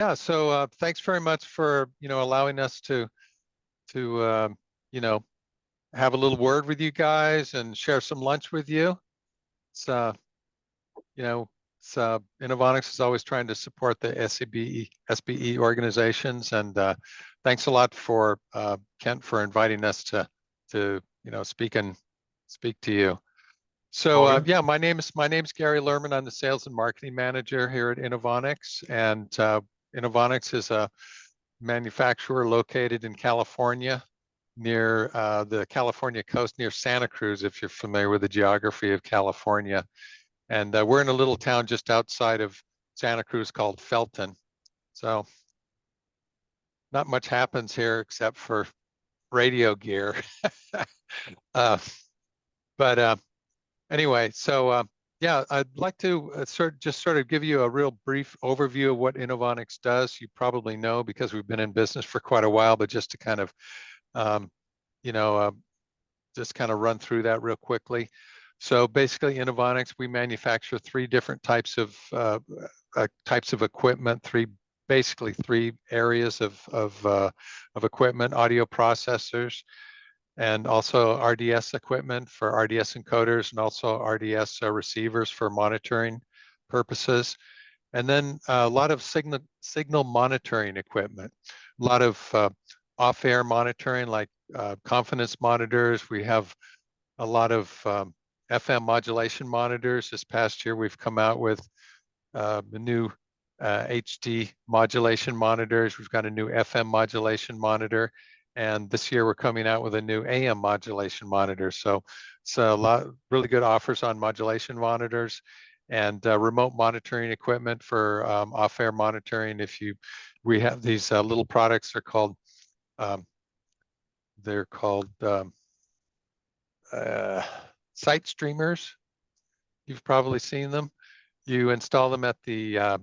Yeah, so thanks very much for allowing us to have a little word with you guys and share some lunch with you. It's you know it's Inovonics is always trying to support the SBE organizations, and thanks a lot for Kent for inviting us to speak to you. So yeah, my name's Gary Luhrman. I'm the sales and marketing manager here at Inovonics, and Inovonics is a manufacturer located in California, near the California coast, near Santa Cruz, if you're familiar with the geography of California. And we're in a little town just outside of Santa Cruz called Felton. So not much happens here except for radio gear. But anyway, so yeah, I'd like to sort of give you a real brief overview of what Inovonics does. You probably know because we've been in business for quite a while, but just to kind of um, you know, just kind of run through that real quickly. So basically, Inovonics, we manufacture three different types of equipment, basically three areas of equipment: audio processors, and also RDS equipment for RDS encoders, and also RDS receivers for monitoring purposes. And then a lot of signal monitoring equipment, a lot of off-air monitoring, like confidence monitors. We have a lot of FM modulation monitors. This past year, we've come out with the new HD modulation monitors. We've got a new FM modulation monitor. And this year, we're coming out with a new AM modulation monitor. So it's a lot, really good offers on modulation monitors and remote monitoring equipment for off-air monitoring. We have these little products. They're called site streamers. You've probably seen them. You install them at the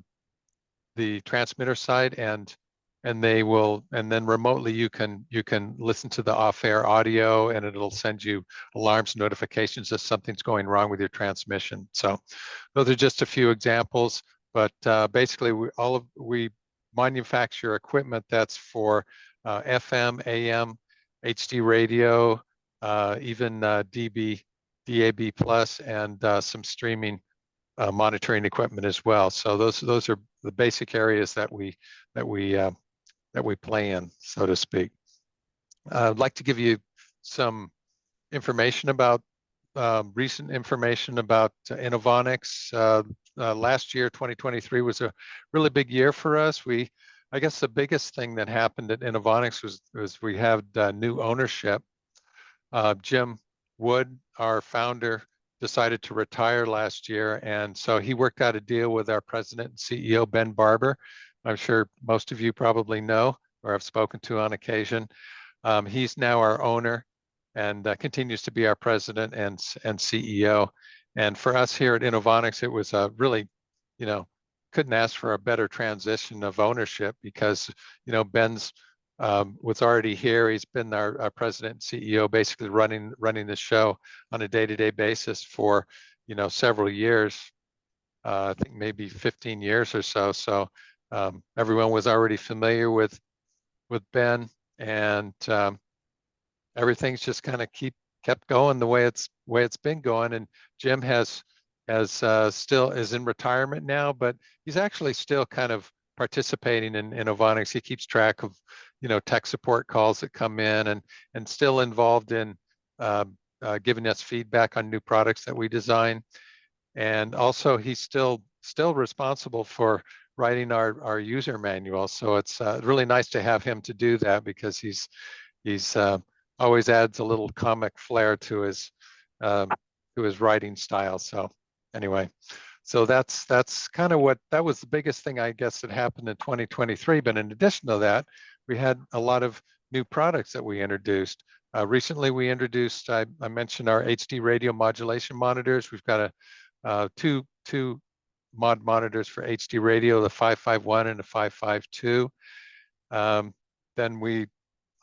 transmitter side, and then remotely you can listen to the off-air audio, and it'll send you alarms, notifications if something's going wrong with your transmission. So those are just a few examples, but basically we manufacture equipment that's for FM, AM, HD radio, even DAB plus, and some streaming monitoring equipment as well. So those are the basic areas that we play in, so to speak. I'd like to give you some information about recent information about Inovonics. Last year, 2023, was a really big year for us. I guess the biggest thing that happened at Inovonics was we had new ownership. Jim Wood, our founder, decided to retire last year, and so he worked out a deal with our president and CEO, Ben Barber. I'm sure most of you probably know or have spoken to on occasion. He's now our owner and continues to be our president and CEO. And for us here at Inovonics, it was really, couldn't ask for a better transition of ownership because, Ben's was already here. He's been our president and CEO, basically running the show on a day-to-day basis for, several years. I think maybe 15 years or so. So everyone was already familiar with Ben, and everything's just kind of kept going the way it's been going. And Jim has still is in retirement now, but he's actually still kind of participating in Inovonics. He keeps track of tech support calls that come in, and still involved in giving us feedback on new products that we design. And also he's still responsible for writing our user manual. So it's really nice to have him to do that, because he's always adds a little comic flair to his writing style. So anyway, so that's kind of that was the biggest thing, I guess, that happened in 2023. But in addition to that, we had a lot of new products that we introduced. Recently, we introduced, I mentioned our HD radio modulation monitors. We've got two mod monitors for HD radio, the 551 and the 552. Then we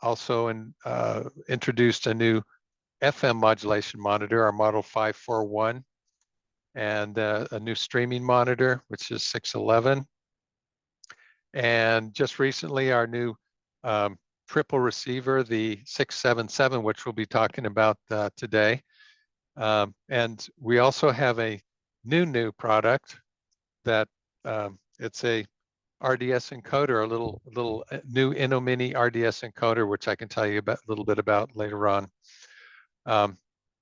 also introduced a new FM modulation monitor, our model 541, and a new streaming monitor, which is 611. And just recently, our new triple receiver, the 677, which we'll be talking about today. And we also have a new product that it's a RDS encoder, a little new Inomini RDS encoder, which I can tell you a little bit about later on.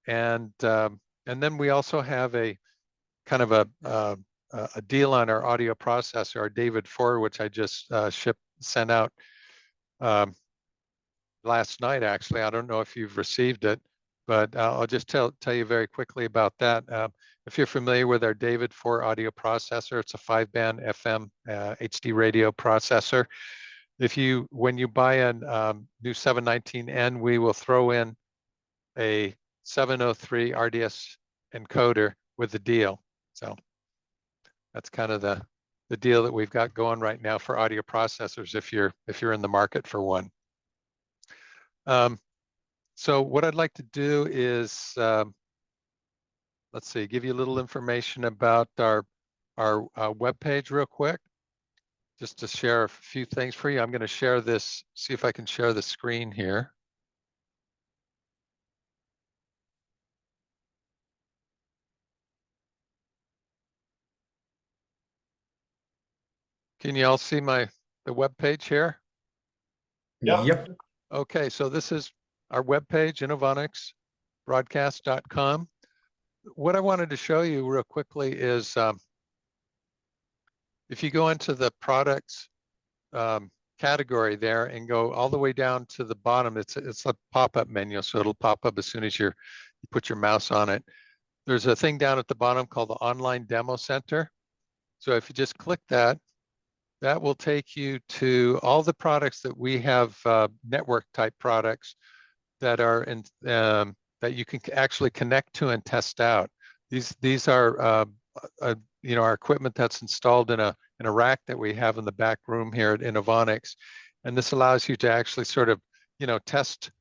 And then we also have a kind of a deal on our audio processor, our David 4, which I just sent out last night, actually. I don't know if you've received it, but I'll just tell you very quickly about that. If you're familiar with our David 4 audio processor, it's a 5-band FM HD radio processor. When you buy a new 719N, we will throw in a 703 RDS encoder with the deal. So that's kind of the deal that we've got going right now for audio processors if you're in the market for one. So what I'd like to do is, let's see, give you a little information about our webpage real quick, just to share a few things for you. I'm going to share this, see if I can share the screen here. Can you all see the webpage here? Yep. Okay, so this is our webpage, InnovonicsBroadcast.com. What I wanted to show you real quickly is if you go into the products category there and go all the way down to the bottom, it's a pop-up menu, so it'll pop up as soon as you put your mouse on it. There's a thing down at the bottom called the Online Demo Center. So if you just click that, that will take you to all the products that we have, network type products that are in that you can actually connect to and test out. These are our equipment that's installed in a rack that we have in the back room here at Inovonics, and this allows you to actually sort of test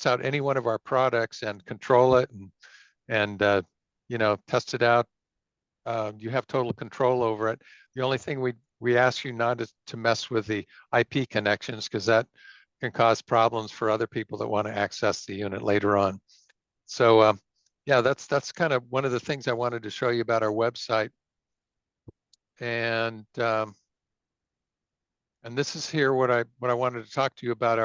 out any one of our products and control it and test it out. You have total control over it. The only thing we ask you not to mess with the IP connections, because that can cause problems for other people that want to access the unit later on. So yeah, that's kind of one of the things I wanted to show you about our website. And this is here what I wanted to talk to you about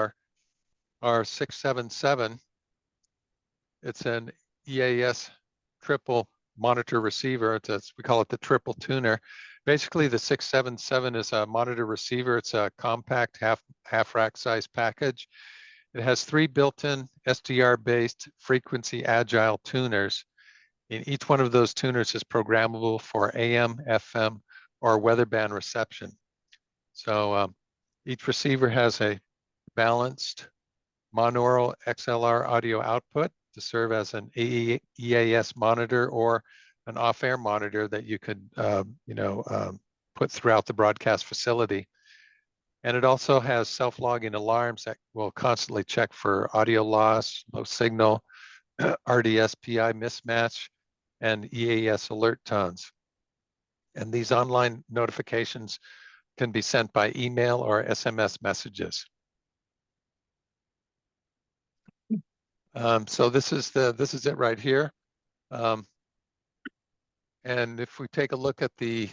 our 677. It's an EAS triple monitor receiver. We call it the triple tuner. Basically, the 677 is a monitor receiver. It's a compact half rack size package. It has 3 built-in SDR-based frequency agile tuners. And each one of those tuners is programmable for AM, FM, or weather band reception. So each receiver has a balanced monaural XLR audio output to serve as an EAS monitor or an off-air monitor that you could put throughout the broadcast facility. And it also has self-logging alarms that will constantly check for audio loss, low signal, RDS PI mismatch, and EAS alert tones. And these online notifications can be sent by email or SMS messages. So this is it right here. And if we take a look at the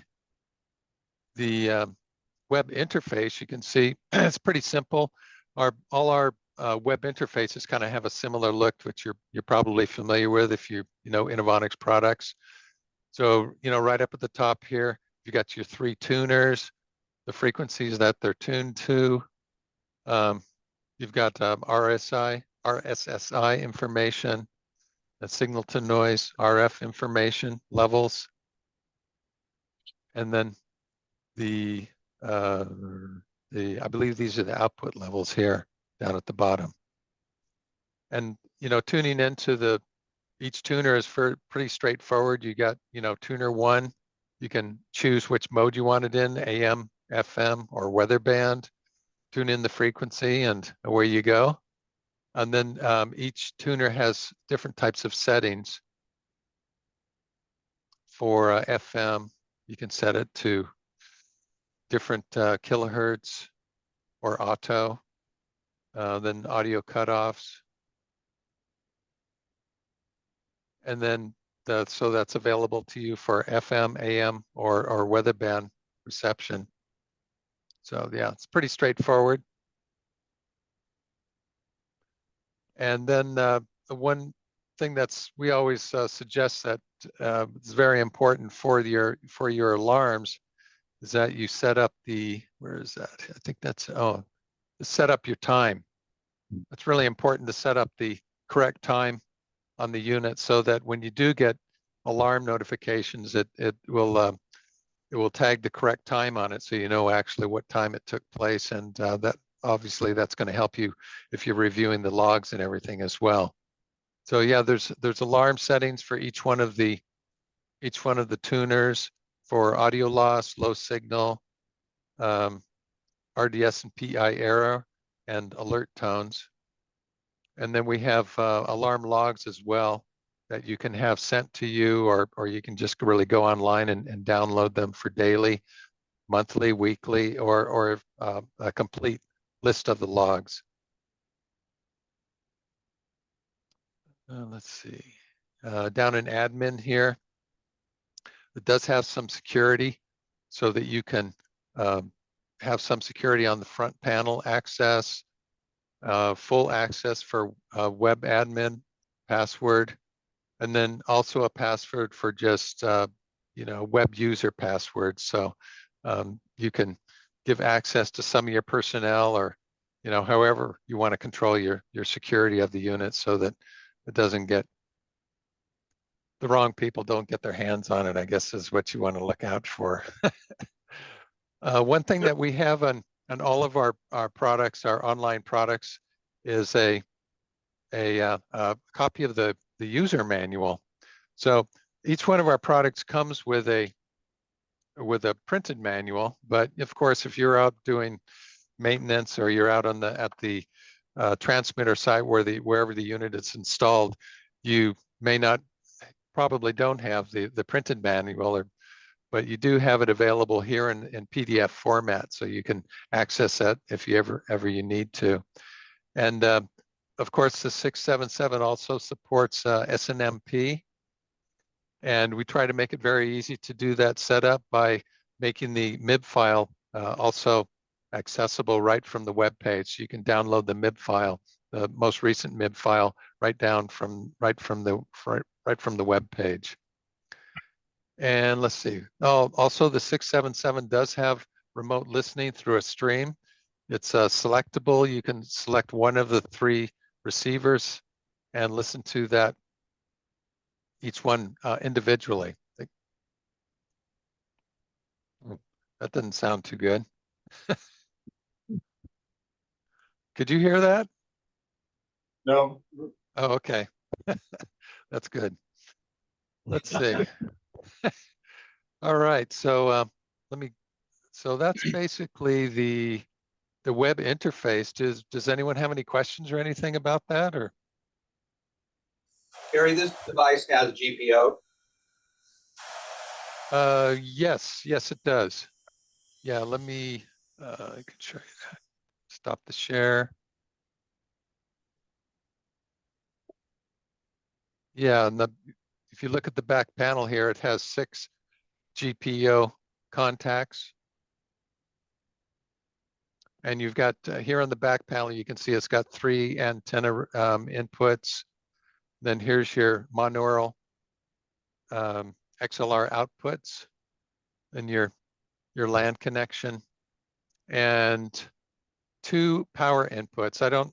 web interface, you can see it's pretty simple. All our web interfaces kind of have a similar look, which you're probably familiar with if you know Inovonics products. So right up at the top here, you got your 3 tuners, the frequencies that they're tuned to. You've got RSSI information, the signal to noise, RF information levels, and then I believe these are the output levels here down at the bottom. And tuning into each tuner is pretty straightforward. You got tuner 1, you can choose which mode you want it in, AM, FM, or weather band. Tune in the frequency and away you go. And then each tuner has different types of settings. For FM, you can set it to different kilohertz or auto, then audio cutoffs. And then so that's available to you for FM, AM, or weather band reception. So yeah, it's pretty straightforward. And then the one thing we always suggest that it's very important for your alarms is that you set up where is that? I think that's, set up your time. It's really important to set up the correct time on the unit so that when you do get alarm notifications, it will tag the correct time on it so you know actually what time it took place, and that obviously that's going to help you if you're reviewing the logs and everything as well. So yeah, there's alarm settings for each one of the tuners for audio loss, low signal, RDS and PI error, and alert tones. And then we have alarm logs as well that you can have sent to you, or you can just really go online and download them for daily, monthly, weekly, or a complete list of the logs. Let's see. Down in admin here, it does have some security so that you can have some security on the front panel access, full access for web admin password, and then also a password for just web user passwords. So you can give access to some of your personnel, or however you want to control your security of the unit so that it doesn't get the wrong people don't get their hands on it, I guess is what you want to look out for. One thing that we have on all of our products, our online products, is a copy of the user manual. So each one of our products comes with a printed manual, but of course, if you're out doing maintenance or you're out at the transmitter site wherever the unit is installed, you probably don't have the printed manual, but you do have it available here in PDF format, so you can access that if you ever you need to. And of course, the 677 also supports SNMP, and we try to make it very easy to do that setup by making the MIB file also accessible right from the web page. So you can download the MIB file, the most recent MIB file, right from the web page. And let's see. Oh, also the 677 does have remote listening through a stream. It's selectable. You can select one of the 3 receivers and listen to that, each one individually. That doesn't sound too good. Could you hear that? No. Oh, okay. That's good. Let's see. All right. So so that's basically the web interface. Does anyone have any questions or anything about that, or? Gary, this device has GPO. Yes, it does. Yeah, let me, I can show you that. Stop the share. Yeah, and if you look at the back panel here, it has 6 GPO contacts. And you've got here on the back panel, you can see it's got 3 antenna inputs. Then here's your monaural XLR outputs and your LAN connection, and 2 power inputs. I don't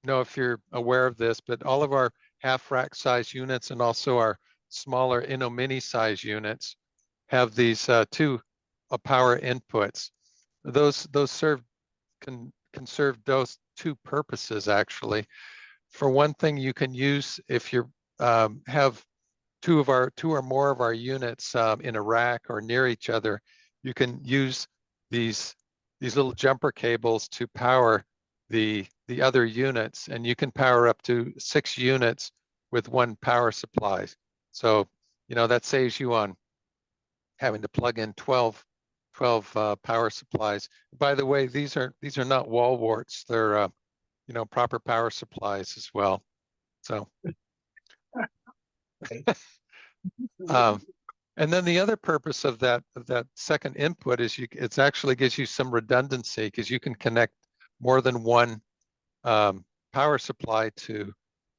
know if you're aware of this, but all of our half rack size units and also our smaller Mini size units have these 2 power inputs. Those can serve those 2 purposes actually. For one thing, you can use if you have 2 or more of our units in a rack or near each other, you can use these little jumper cables to power the other units, and you can power up to 6 units with 1 power supply. So that saves you on having to plug in 12 12 power supplies. By the way, these are not wall warts. They're proper power supplies as well. So, and then the other purpose of that second input is it actually gives you some redundancy, because you can connect more than one power supply to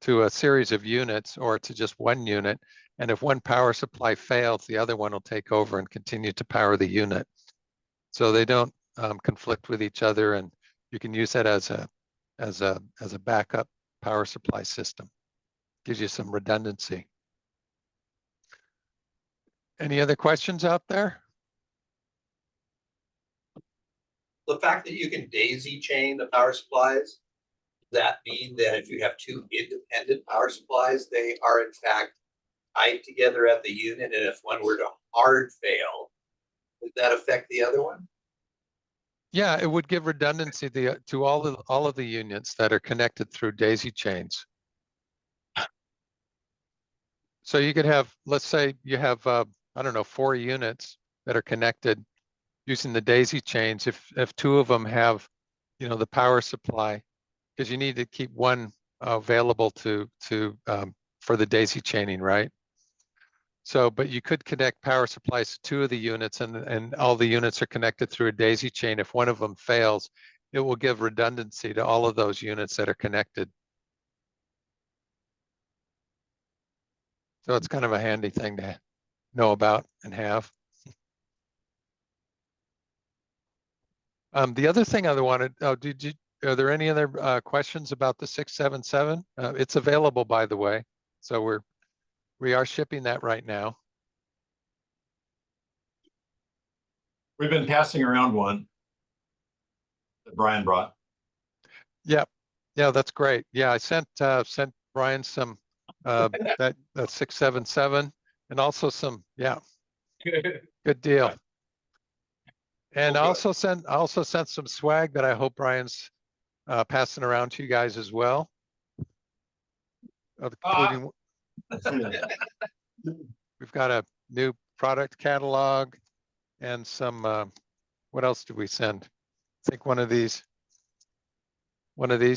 a series of units, or to just one unit. And if one power supply fails, the other one will take over and continue to power the unit. So they don't conflict with each other, and you can use that as a backup power supply system. Gives you some redundancy. Any other questions out there? The fact that you can daisy chain the power supplies, does that mean that if you have two independent power supplies, they are in fact tied together at the unit, and if one were to hard fail, would that affect the other one? Yeah, it would give redundancy to all of the units that are connected through daisy chains. So you could have, let's say you have, I don't know, 4 units that are connected using the daisy chains. If 2 of them have, the power supply, because you need to keep one available for the daisy chaining, right? So, but you could connect power supplies to 2 of the units, and all the units are connected through a daisy chain. If one of them fails, it will give redundancy to all of those units that are connected. So it's kind of a handy thing to know about and have. The other thing I wanted, are there any other questions about the 677? It's available, by the way. So we are shipping that right now. We've been passing around one that Brian brought. Yeah, that's great. Yeah, I sent Brian some that 677, and also some, good deal. And I also sent some swag that I hope Brian's passing around to you guys as well. Including, we've got a new product catalog and some, what else did we send? I think one of these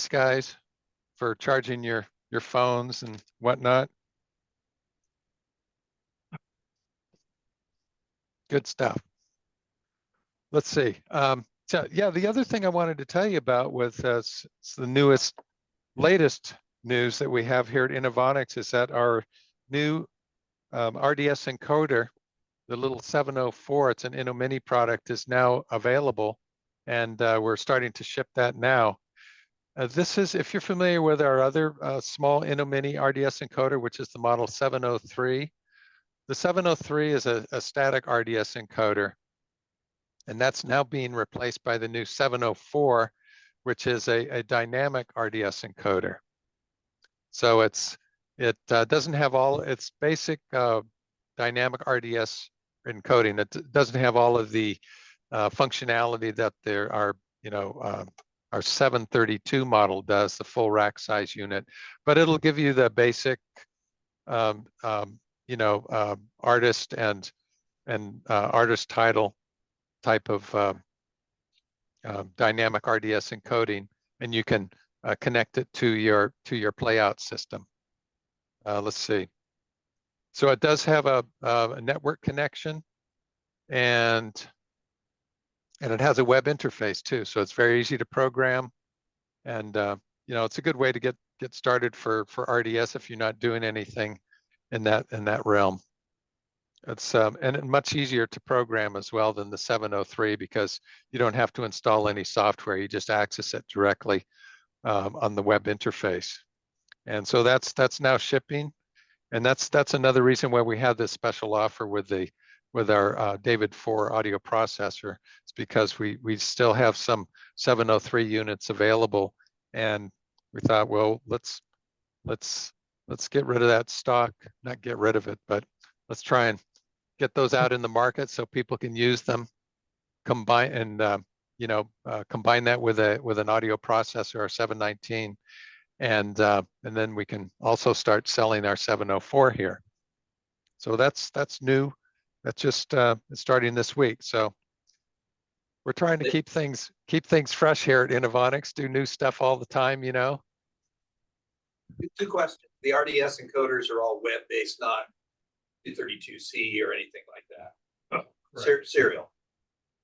guys for charging your phones and whatnot. Good stuff. Let's see. So yeah, the other thing I wanted to tell you about was the latest news that we have here at Inovonics is that our new RDS encoder, the little 704, it's an Inomini product, is now available, and we're starting to ship that now. This is, if you're familiar with our other small Inomini RDS encoder, which is the model 703. The 703 is a static RDS encoder, and that's now being replaced by the new 704, which is a dynamic RDS encoder. So it doesn't have all its basic dynamic RDS encoding. It doesn't have all of the functionality that our 732 model does, the full rack size unit, but it'll give you the basic artist and artist title type of dynamic RDS encoding, and you can connect it to your playout system. Let's see. So it does have a network connection, and it has a web interface too. So it's very easy to program, and it's a good way to get started for RDS if you're not doing anything in that realm. It's and much easier to program as well than the 703, because you don't have to install any software. You just access it directly on the web interface. And so that's now shipping, and that's another reason why we have this special offer with our David 4 audio processor. It's because we still have some 703 units available, and we thought, well, let's get rid of that stock. Not get rid of it, but let's try and get those out in the market so people can use them. Combine that with an audio processor or 719, and then we can also start selling our 704 here. So that's new. That's just starting this week. So we're trying to keep things fresh here at Inovonics, do new stuff all the time, you know? Two questions. The RDS encoders are all web-based, not 232C or anything like that. Serial.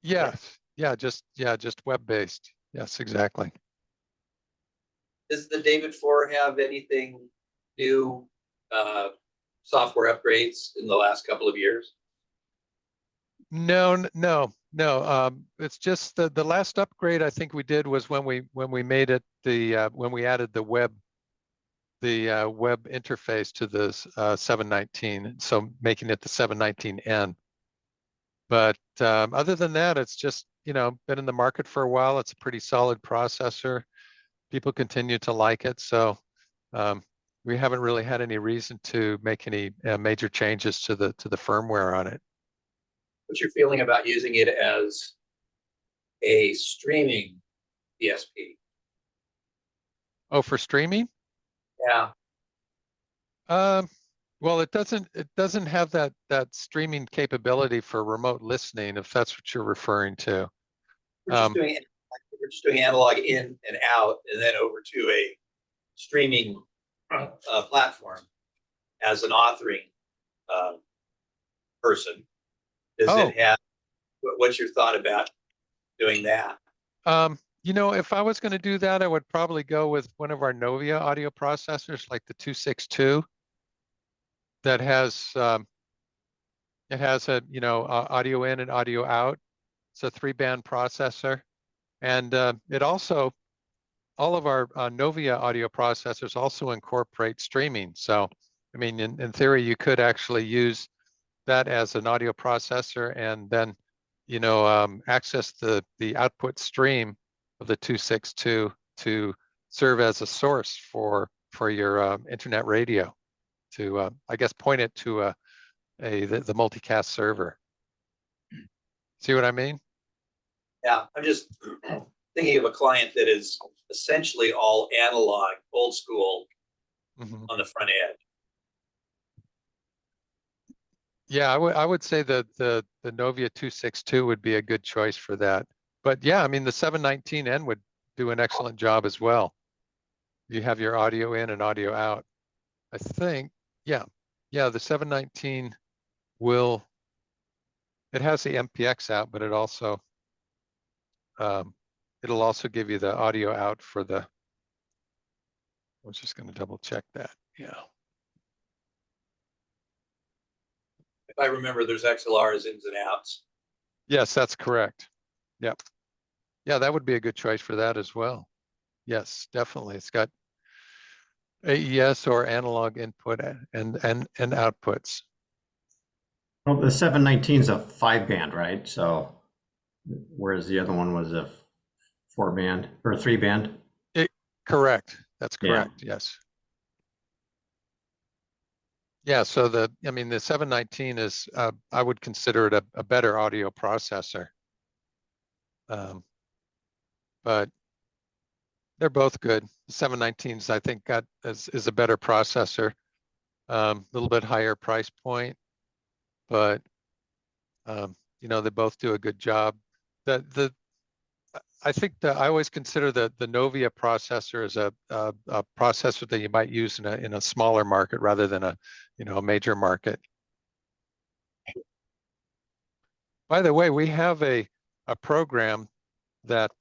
Yes. Just web-based. Yes, exactly. Does the David 4 have anything new software upgrades in the last couple of years? No. It's just the last upgrade I think we did was when we made it when we added the web interface to the 719, so making it the 719N. But other than that, it's just, you know, been in the market for a while. It's a pretty solid processor. People continue to like it, so we haven't really had any reason to make any major changes to the firmware on it. What's your feeling about using it as a streaming DSP? Oh, for streaming? Yeah. Well, it doesn't have that streaming capability for remote listening, if that's what you're referring to. We're just doing analog in and out, and then over to a streaming platform as an authoring person. Does it have? What's your thought about doing that? You know, if I was going to do that, I would probably go with one of our Novia audio processors, like the 262, that has it has a, you know, audio in and audio out. It's a 3-band processor, and it also, all of our Novia audio processors also incorporate streaming. So, I mean, in theory, you could actually use that as an audio processor and then, you know, access the output stream of the 262 to serve as a source for your internet radio, to I guess point it to the multicast server. See what I mean? Yeah, I'm just thinking of a client that is essentially all analog, old school, on the front edge. Yeah, I would say that the Novia 262 would be a good choice for that. But yeah, I mean, the 719N would do an excellent job as well. You have your audio in and audio out. I think, yeah, the 719 will, it has the MPX out, but it also, it'll also give you the audio out for the, I was just going to double check that. Yeah. If I remember, there's XLRs, ins and outs. Yes, that's correct. Yep. Yeah, that would be a good choice for that as well. Yes, definitely. It's got AES or analog input and outputs. Well, the 719 is a 5-band, right? So, whereas the other one was a 4-band or 3-band. Correct. That's correct. Yeah. Yes. Yeah. So the 719 is, I would consider it a better audio processor. But they're both good. The 719s, I think, is a better processor, a little bit higher price point, but you know, they both do a good job. I think that I always consider the Novia processor as a processor that you might use in a smaller market rather than a, you know, a major market. By the way, we have a program that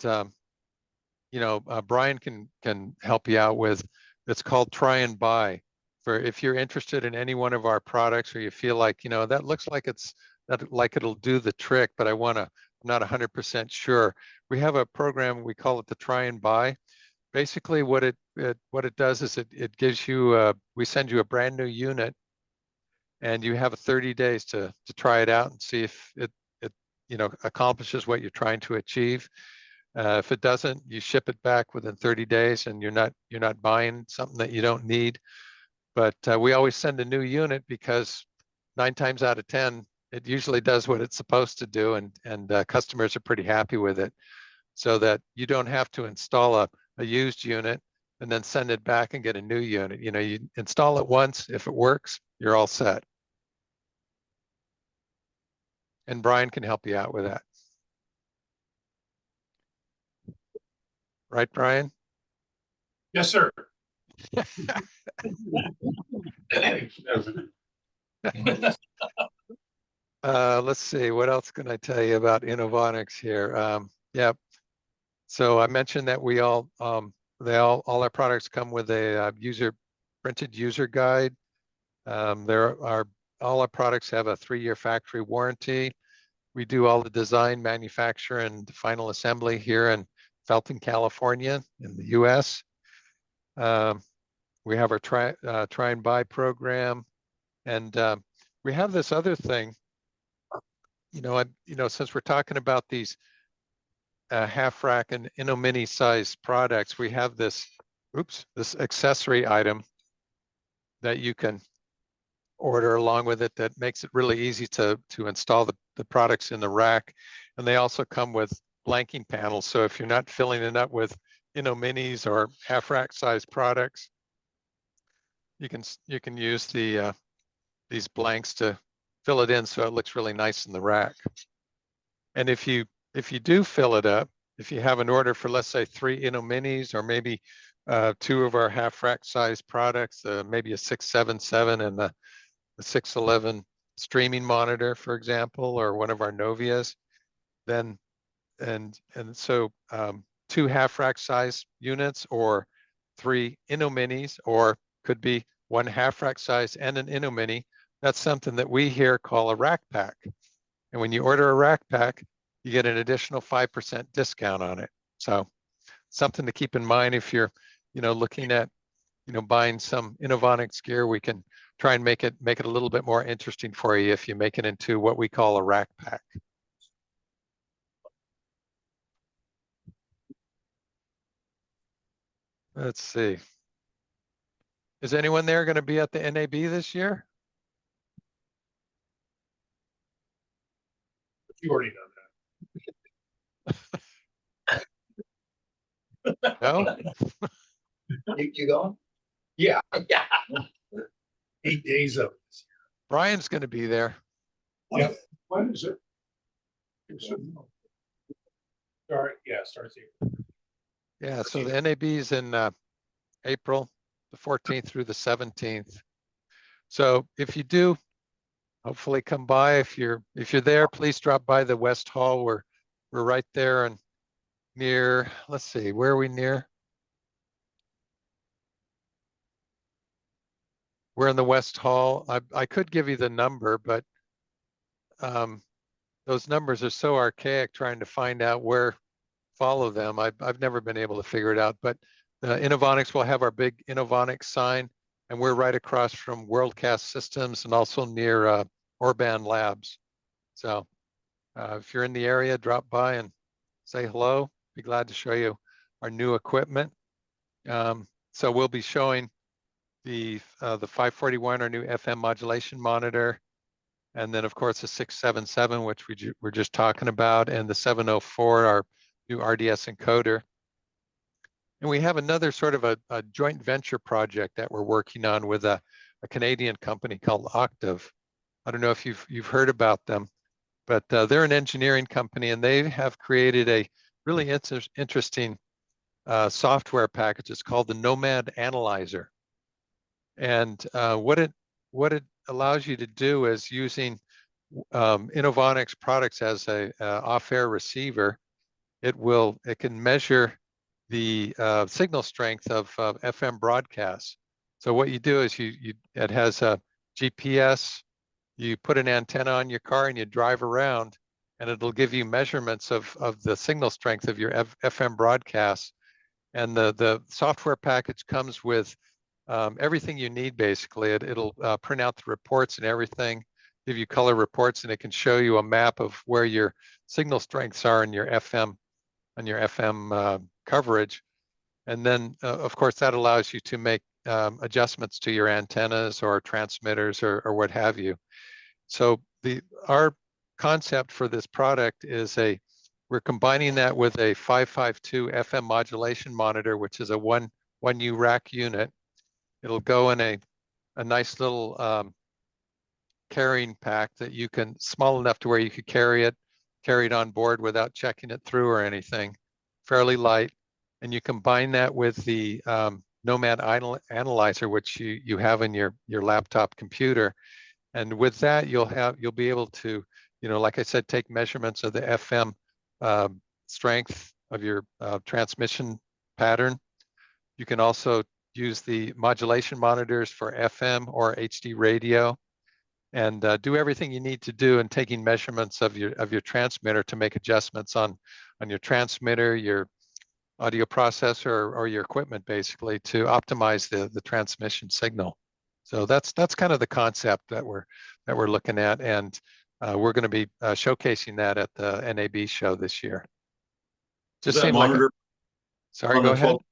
you know, Brian can help you out with. It's called Try and Buy. For if you're interested in any one of our products, or you feel like, you know, that looks like it'll do the trick, but I'm not 100% sure. We have a program, we call it the Try and Buy. Basically, what it does is it gives you we send you a brand new unit, and you have 30 days to try it out and see if it you know, accomplishes what you're trying to achieve. If it doesn't, you ship it back within 30 days, and you're not buying something that you don't need. But we always send a new unit because 9 times out of 10, it usually does what it's supposed to do, and customers are pretty happy with it. So that you don't have to install a used unit and then send it back and get a new unit. You know, you install it once. If it works, you're all set. And Brian can help you out with that. right, Brian? Yes, sir. Let's see, what else can I tell you about Inovonics here? Yeah, so I mentioned that we all all our products come with a printed user guide. There are all our products have a 3-year factory warranty. We do all the design, manufacture, and final assembly here in Felton, California, in the U.S. We have our try and buy program, and we have this other thing. Since we're talking about these half rack and mini size products, we have this accessory item that you can order along with it that makes it really easy to install the products in the rack. And they also come with blanking panels. So if you're not filling it up with minis or half rack size products, you can use these blanks to fill it in so it looks really nice in the rack. And if you do fill it up, if you have an order for, let's say, 3 minis or maybe 2 of our half rack size products, maybe a 677 and a 611 streaming monitor, for example, or one of our Novias, then so 2 half rack size units or 3 minis, or could be 1 half rack size and an mini. That's something that we here call a rack pack. And when you order a rack pack, you get an additional 5% discount on it. So something to keep in mind if you're, looking at, buying some Inovonics gear. We can try and make it a little bit more interesting for you if you make it into what we call a rack pack. Let's see. Is anyone there going to be at the NAB this year? You already know that. No? You going? Yeah, Yeah. 8 days of this. Brian's going to be there. Yep. When is it? Starts April. Yeah, so the NAB is in April, the 14th through the 17th. So if you do, hopefully come by. If you're there, please drop by the West Hall. We're right there and near, let's see, where are we near? We're in the West Hall. I could give you the number, but those numbers are so archaic trying to find out where, follow them. I've never been able to figure it out, but Inovonics will have our big Inovonics sign, and we're right across from WorldCast Systems and also near Orban Labs. So if you're in the area, drop by and say hello. Be glad to show you our new equipment. So we'll be showing the 541, our new FM modulation monitor, and then of course the 677, which we're just talking about, and the 704, our new RDS encoder. And we have another sort of a joint venture project that we're working on with a Canadian company called Octave. I don't know if you've heard about them, but they're an engineering company, and they have created a really interesting software package. It's called the Nomad Analyzer. And what it allows you to do is using Inovonics products as a off-air receiver. It can measure the signal strength of FM broadcasts. So what you do is it has a GPS. You put an antenna on your car and you drive around, and it'll give you measurements of the signal strength of your FM broadcasts. And the software package comes with everything you need, basically. It'll print out the reports and everything, give you color reports, and it can show you a map of where your signal strengths are in your FM, on your FM coverage. And then, of course, that allows you to make adjustments to your antennas or transmitters or what have you. So our concept for this product is we're combining that with a 552 FM modulation monitor, which is a 1U rack unit. It'll go in a nice little carrying pack that you can, small enough to where you could carry it on board without checking it through or anything. Fairly light. and you combine that with the Nomad analyzer, which you have in your laptop computer. And with that, you'll be able to, like I said, take measurements of the FM strength of your transmission pattern. You can also use the modulation monitors for FM or HD radio, and do everything you need to do in taking measurements of your transmitter to make adjustments on your transmitter, your audio processor, or your equipment, basically, to optimize the transmission signal. So that's kind of the concept that we're looking at, and we're going to be showcasing that at the NAB show this year. Does Just that seemed like monitor sorry, run go on ahead. 12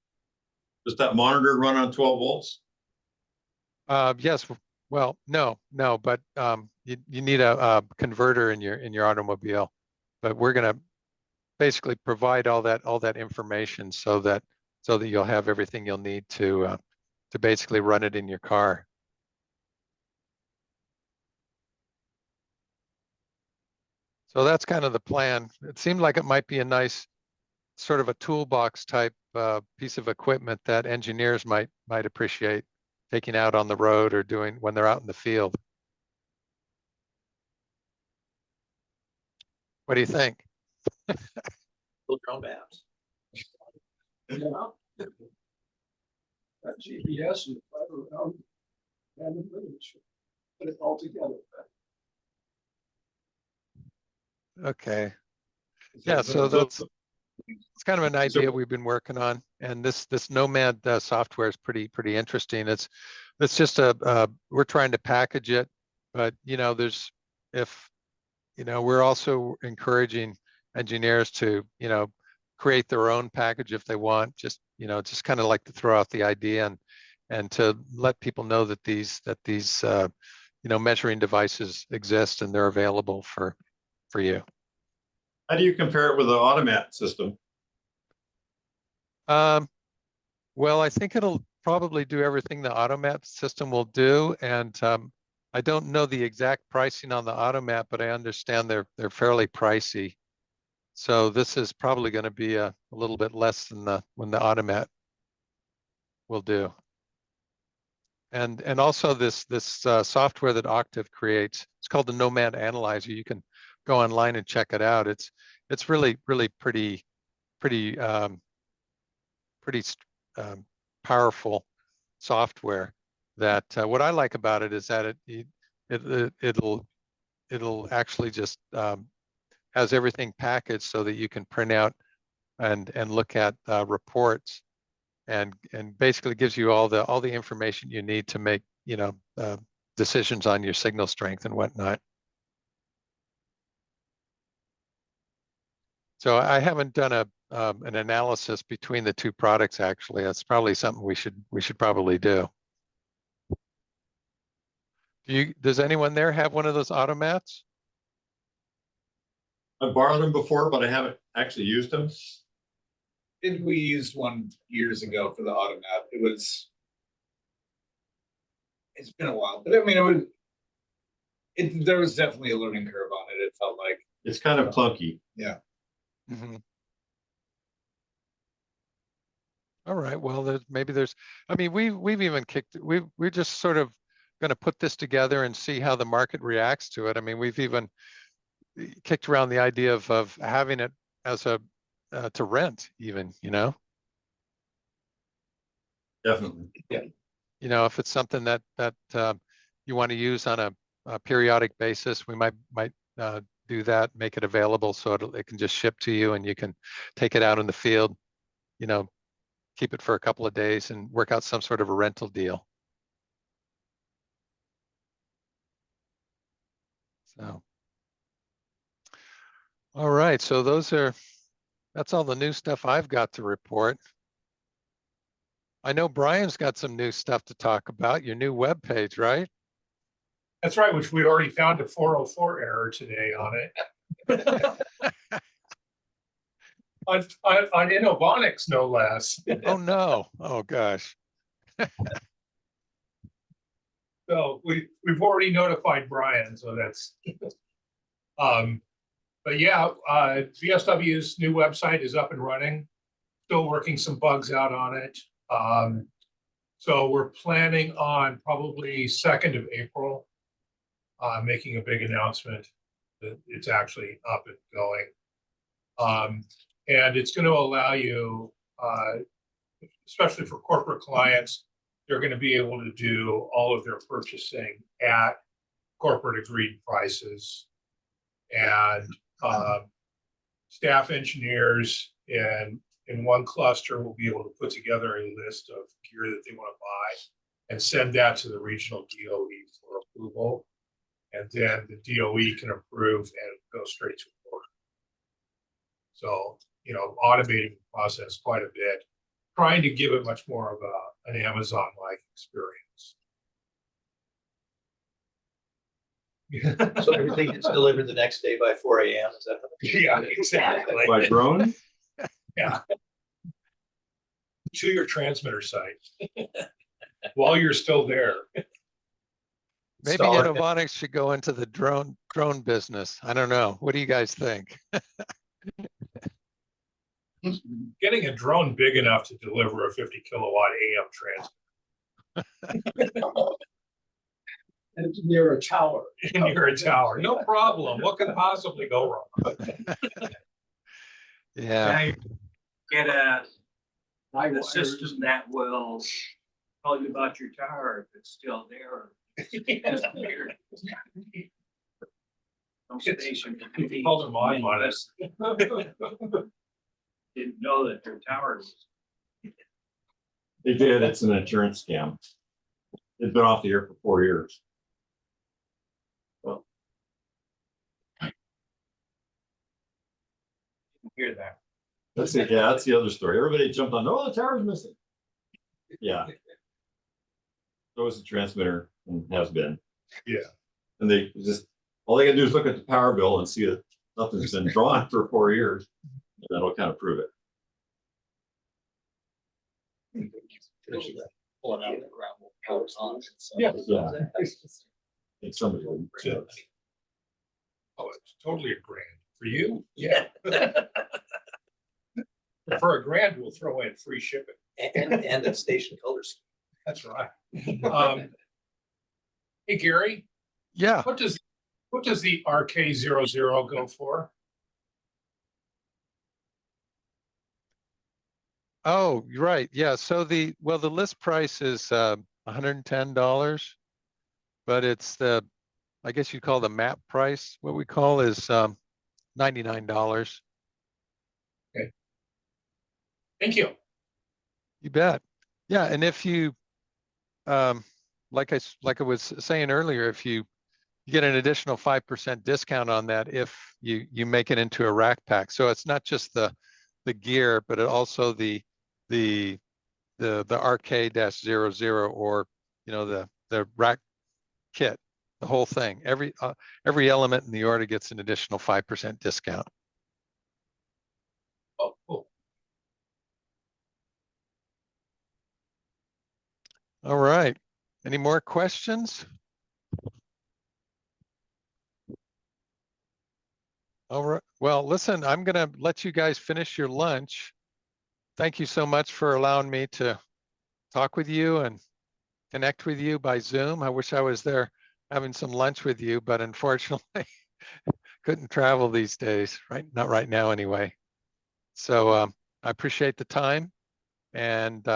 Does that monitor run on 12 volts? Yes. Well, no, but you need a converter in your automobile, but we're going to basically provide all that information so that you'll have everything you'll need to basically run it in your car. So that's kind of the plan. It seemed like it might be a nice sort of a toolbox type piece of equipment that engineers might appreciate taking out on the road or doing when they're out in the field. What do you think? Little drone maps. That GPS and drive around and put it all together. Okay. Yeah, so that's it's kind of an idea we've been working on, and this Nomad software is pretty interesting. It's just we're trying to package it, but we're also encouraging engineers to create their own package if they want. Just kind of like to throw out the idea and to let people know that these measuring devices exist and they're available for you. How do you compare it with the automat system? Well, I think it'll probably do everything the automat system will do, and I don't know the exact pricing on the automat, but I understand they're fairly pricey. So this is probably going to be a little bit less than the automat will do. And also this software that Octave creates, it's called the Nomad Analyzer. You can go online and check it out. It's really pretty powerful software. That what I like about it is that it'll actually just has everything packaged so that you can print out and look at reports, and basically gives you all the information you need to make decisions on your signal strength and whatnot. So I haven't done an analysis between the two products, actually. That's probably something we should probably do. Does anyone there have one of those automats? I've borrowed them before, but I haven't actually used them. We used one years ago for the automat. It's been a while, but I mean, there was definitely a learning curve on it. It felt like It's kind of clunky. Yeah. Mm-hmm. All right. Well, I mean, we've even we're just sort of going to put this together and see how the market reacts to it. I mean, we've even kicked around the idea of having it as to rent, even, Definitely. Yeah. If it's something that you want to use on a periodic basis, we might do that, make it available so it can just ship to you and you can take it out in the field, keep it for a couple of days and work out some sort of a rental deal. So, all right. So that's all the new stuff I've got to report. I know Brian's got some new stuff to talk about, your new web page, right? That's right, which we'd already found a 404 error today on it. on Inovonics, no less. Oh, no. Oh, gosh. So we've already notified Brian, so that's but yeah, VSW's new website is up and running. Still working some bugs out on it. So we're planning on probably 2nd of April, making a big announcement that it's actually up and going. And it's going to allow you, especially for corporate clients, they're going to be able to do all of their purchasing at corporate agreed prices. And staff engineers in one cluster will be able to put together a list of gear that they want to buy and send that to the regional DOE for approval. And then the DOE can approve and go straight to order. So, you know, automating the process quite a bit, trying to give it much more of an Amazon-like experience. So everything gets delivered the next day by 4 a.m. Is that? Yeah, exactly. By drone? Yeah. To your transmitter site while you're still there. Maybe Solid. Inovonics should go into the drone business. I don't know. What do you guys think? Getting a drone big enough to deliver a 50 kilowatt AM transmitter And it's near a tower. near a tower, no problem. What could possibly go wrong? Yeah. Now you get a High the wires. system that will tell you about your tower if it's still there. Or disappeared. Some station Call them on it. didn't know that their tower was. They did. It's an insurance scam. It's been off the air for 4 years. Hear that. That's it. Yeah, that's the other story. Everybody jumped on, oh, the tower's missing. Yeah. So is the transmitter and has been. Yeah. And they just, all they can do is look at the power bill and see that nothing's been drawn for 4 years. And that'll kind of prove it. Pulling out the gravel, powers on. Yeah. Yeah. It's somebody. would- Oh, it's totally $1,000 for you. Yeah. For $1,000, we'll throw in free shipping. And the station colors. That's right. Hey, Gary, Yeah. what does the RK00 go for? Oh, you're right. Yeah. So the list price is $110, but it's I guess you call the map price. What we call is $99. Thank you. You bet. Yeah, and if you, like I was saying earlier, if you get an additional 5% discount on that, if you make it into a rack pack. So it's not just the gear, but it also the RK-00 or the rack kit, the whole thing. Every element in the order gets an additional 5% discount. Oh, cool. All right. Any more questions? All right. Well, listen, I'm going to let you guys finish your lunch. Thank you so much for allowing me to talk with you and connect with you by Zoom. I wish I was there having some lunch with you, but unfortunately couldn't travel these days, right? Not right now anyway. So I appreciate the time, and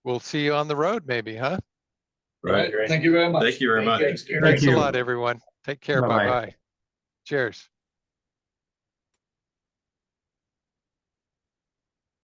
we'll see you on the road maybe, huh? Right. Thank you very much. Thank you very much. Thanks, Gary. Thanks a you. lot, everyone. Take care. Bye-bye. Bye-bye. Cheers.